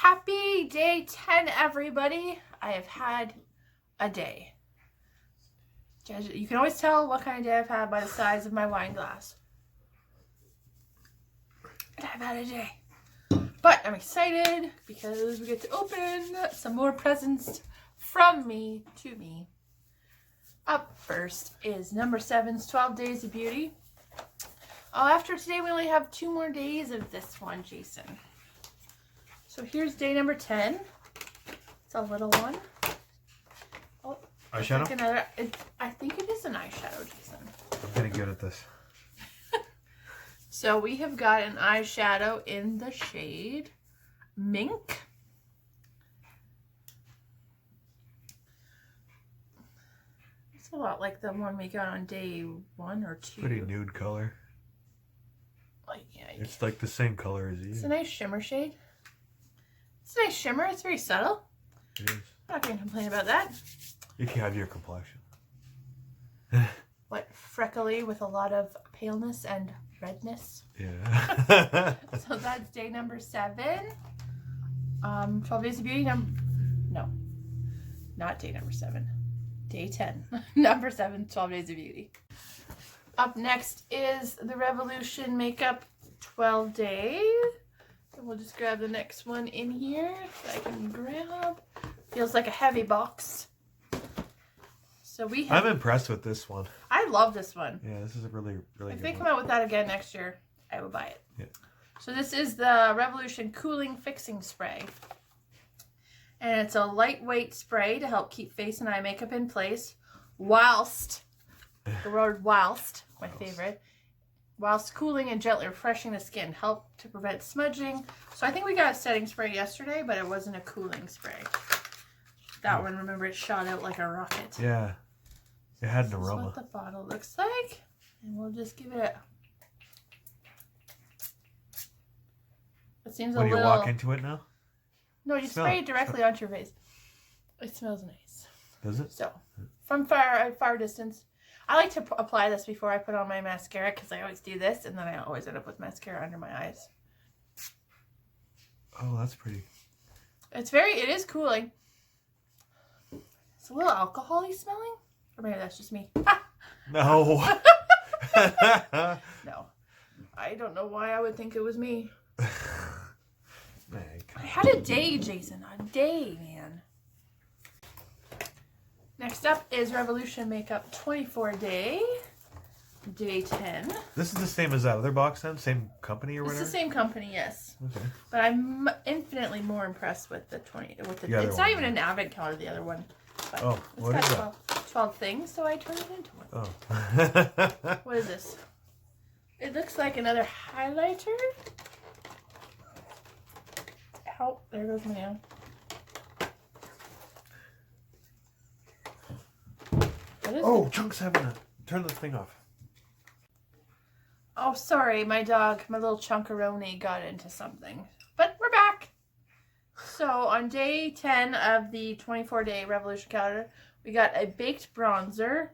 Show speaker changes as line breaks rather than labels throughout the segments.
Happy day 10, everybody. I have had a day. You can always tell what kind of day I've had by the size of my wine glass. But I've had a day. But I'm excited because we get to open some more presents from me to me. Up first is number 7's 12 Days of Beauty. Oh, after today, we only have 2 more days of this one, Jason. So here's day number 10. It's a little one. Oh,
eyeshadow?
like another, I think it is an eyeshadow, Jason.
I'm getting good at this.
So we have got an eyeshadow in the shade Mink. It's a lot like the one we got on day 1 or 2.
Pretty nude color.
Like, yeah,
it's like the same color as you.
It's a nice shimmer shade. It's a nice shimmer. It's very subtle.
It is.
I'm not going to complain about that.
You can have your complexion.
What, freckly with a lot of paleness and redness.
Yeah.
So that's day number 7. 12 Days of Beauty. No, not day number 7. Day 10. Number 7, 12 Days of Beauty. Up next is the Revolution Makeup 12 Days. And we'll just grab the next one in here that I can grab. Feels like a heavy box. So we have...
I'm impressed with this one.
I love this one.
Yeah, this is a really good
If they
one.
come out with that again next year, I will buy it.
Yeah.
So this is the Revolution Cooling Fixing Spray. And it's a lightweight spray to help keep face and eye makeup in place whilst, the word whilst, my favorite, whilst cooling and gently refreshing the skin. Help to prevent smudging. So I think we got a setting spray yesterday, but it wasn't a cooling spray. That one, remember, it shot out like a rocket.
Yeah. It had an aroma.
That's what the bottle looks like. And we'll just give it a... It seems a
When
little...
you walk into it now?
No, you spray it directly onto your face. It smells nice.
Does it?
So, from far distance. I like to apply this before I put on my mascara because I always do this and then I always end up with mascara under my eyes.
Oh, that's pretty.
It is cooling. It's a little alcohol-y smelling. Or maybe that's just me.
No.
No. I don't know why I would think it was me.
Man,
I had a day, Jason. A day, man. Next up is Revolution Makeup 24 Day. Day 10.
this is the same as that other box then? Same company or whatever?
It's the same company, yes.
Okay.
But I'm infinitely more impressed with the 20.
The other
It's
one,
not even
yeah.
an advent calendar, the other one. But
Oh,
it's
what
got
is that?
12 things, so I turned it into one.
Oh.
What is this? It looks like another highlighter. Ow, there goes my nail. What is
Oh,
it?
Chunk's having a... Turn the thing off.
Oh, sorry, my dog, my little chunkaroni got into something. But we're back. So on day 10 of the 24-day Revolution calendar, we got a baked bronzer.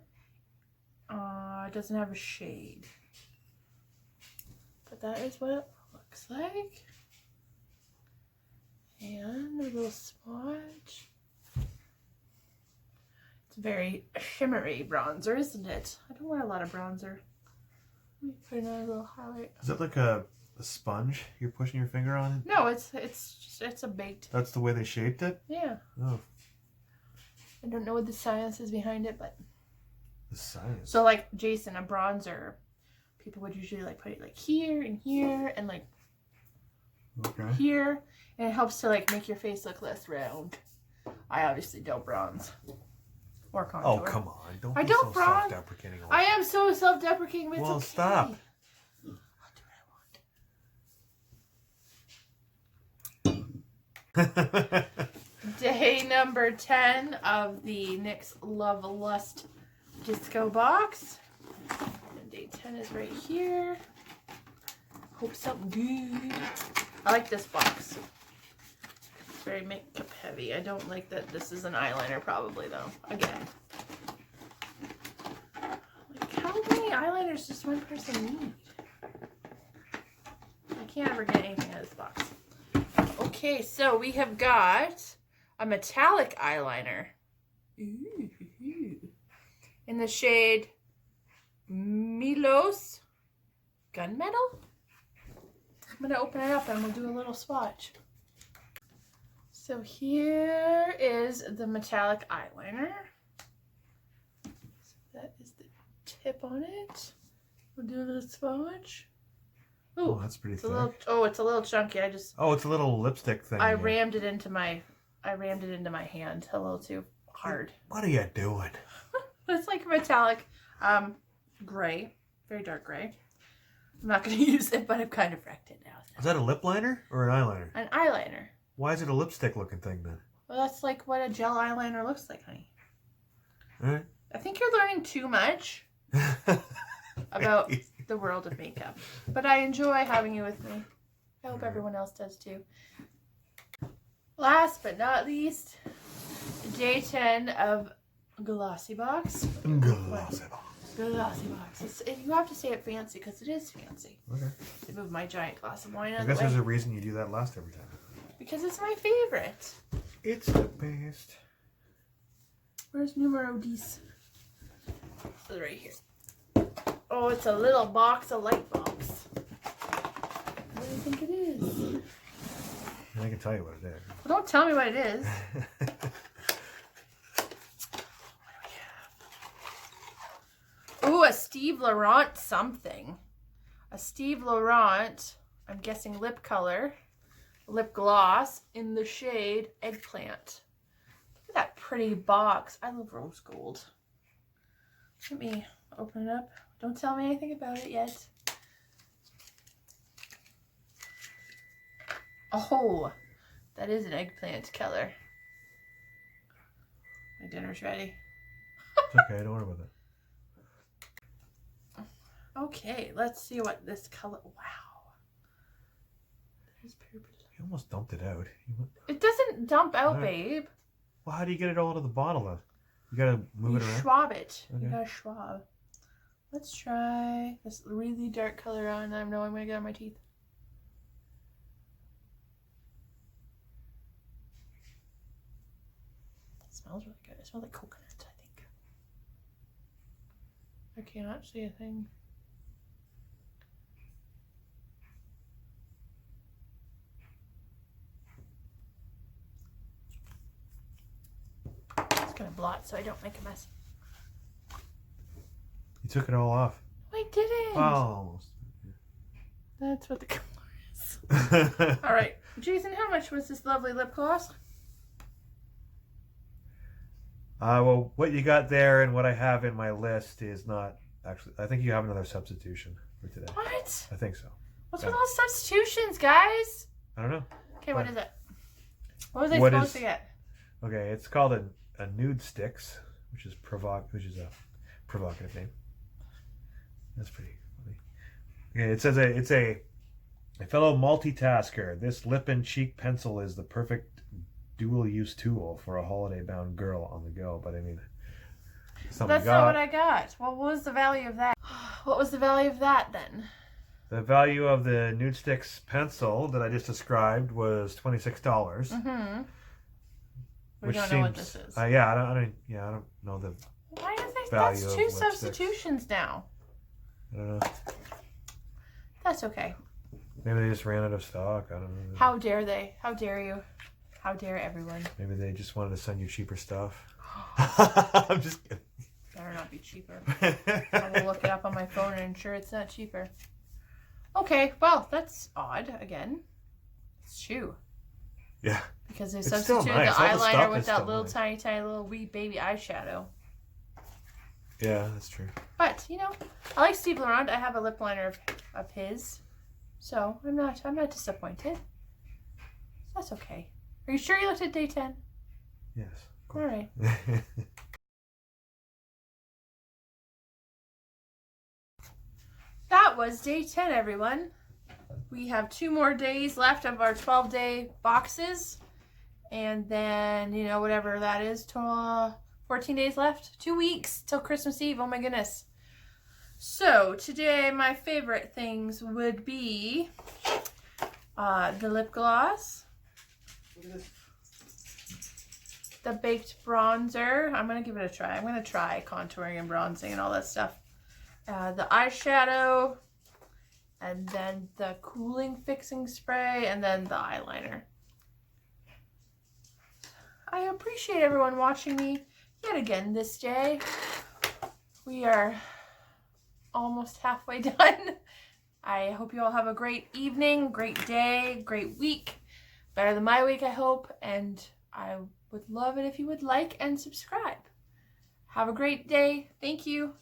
It doesn't have a shade. But that is what it looks like. And a little swatch. It's a very shimmery bronzer, isn't it? I don't wear a lot of bronzer. Let me put another little highlight.
Is that like a sponge you're pushing your finger on?
No, it's a baked.
That's the way they shaped it?
Yeah.
Oh.
I don't know what the science is behind it, but
The science.
so like Jason, a bronzer, people would usually like put it like here and here and like
Okay.
here, and it helps to like make your face look less round. I obviously don't bronze or contour.
Oh, come on. Don't
I
be
don't
so
bronze.
self-deprecating.
I am so self-deprecating, but it's
Well,
okay.
stop.
I'll do what I want. Day number 10 of the NYX Love Lust Disco Box. And day 10 is right here. Hope something good. I like this box. It's very makeup heavy. I don't like that this is an eyeliner probably though. Again. Like how many eyeliners does one person need? I can't ever get anything out of this box. Okay, so we have got a metallic eyeliner. Ooh. In the shade Milos Gunmetal. I'm going to open it up and we'll do a little swatch. So here is the metallic eyeliner. So that is the tip on it. We'll do a little swatch. Ooh,
Oh, that's pretty thick.
It's a little chunky.
Oh, it's a little lipstick thing.
I rammed it into my hand a little too hard.
What are you doing?
It's like metallic gray, very dark gray. I'm not going to use it, but I've kind of wrecked it now.
Is that a lip liner or an eyeliner?
An eyeliner.
Why is it a lipstick looking thing then?
Well, that's like what a gel eyeliner looks like, honey.
All right.
I think you're learning too much about the world of makeup. But I enjoy having you with me. I hope everyone else does too. Last but not least, day 10 of Glossybox. Glossybox. You have to say it fancy because it is fancy.
Okay.
To move my giant glass of wine out
I
of the
guess
way.
there's a reason you do that last every time.
Because it's my favorite.
It's the best.
Where's numero 10? It's right here. Oh, it's a little box of light bulbs. What do you think it is?
I can tell you what it is.
Well, don't tell me what it is. Ooh, a Steve Laurent something. A Steve Laurent, I'm guessing lip color, lip gloss in the shade Eggplant. Look at that pretty box. I love rose gold. Let me open it up. Don't tell me anything about it yet. Oh, that is an eggplant color. My dinner's ready.
It's okay, don't worry about that.
Okay, let's see what this color. Wow. There's purple.
You almost dumped it out.
It doesn't dump out,
Alright.
babe.
Well, how do you get it all out of the bottle then? You gotta move it around?
Schwab it.
Okay.
You gotta schwab. Let's try this really dark color on. I know I'm gonna get on my teeth. It smells really good. It smells like coconut, I think. I cannot see a thing. I'm just gonna blot so I don't make a mess.
You took it all off.
I didn't.
Well, almost.
That's what the color is. All right, Jason, how much was this lovely lip gloss?
Well, what you got there and what I have in my list is not actually. I think you have another substitution for today.
What?
I think so.
What's
Yeah.
with all the substitutions, guys?
I don't know.
Okay, what is it? What was I
What
supposed
is-
to get?
Okay, it's called a nude sticks, which is a provocative name. That's pretty funny. Okay, it says it's a fellow multitasker. This lip and cheek pencil is the perfect dual-use tool for a holiday-bound girl on the go. But I mean, something
That's
you
not
got.
what I got. Well, what was the value of that? What was the value of that then?
The value of the nude sticks pencil that I just described was $26.
Mm-hmm. We
Which
don't
seems,
know what this is.
I don't know the.
Why is this?
value
That's
of
two
lipstick.
substitutions now.
I don't know.
That's okay.
Maybe they just ran out of stock. I don't know.
How dare they? How dare you? How dare everyone?
Maybe they just wanted to send you cheaper stuff. I'm just kidding.
Better not be cheaper. I will look it up on my phone and ensure it's not cheaper. Okay, well, that's odd again. It's true.
Yeah.
Because they
It's still
substituted
nice.
the
All the
eyeliner
stuff
with
is
that
still
little
nice.
tiny little wee baby eyeshadow.
Yeah, that's true.
But, you know, I like Steve Laurent. I have a lip liner of his. So, I'm not disappointed. That's okay. Are you sure you looked at day 10?
Yes.
All right. That was day 10, everyone. We have 2 more days left of our 12-day boxes. And then, you know, whatever that is, 14 days left. 2 weeks till Christmas Eve. Oh my goodness. So, today my favorite things would be the lip gloss,
Look at this.
The baked bronzer. I'm going to give it a try. I'm going to try contouring and bronzing and all that stuff. The eyeshadow. And then the cooling fixing spray. And then the eyeliner. I appreciate everyone watching me yet again this day. We are almost halfway done. I hope you all have a great evening, great day, great week. Better than my week, I hope. And I would love it if you would like and subscribe. Have a great day. Thank you.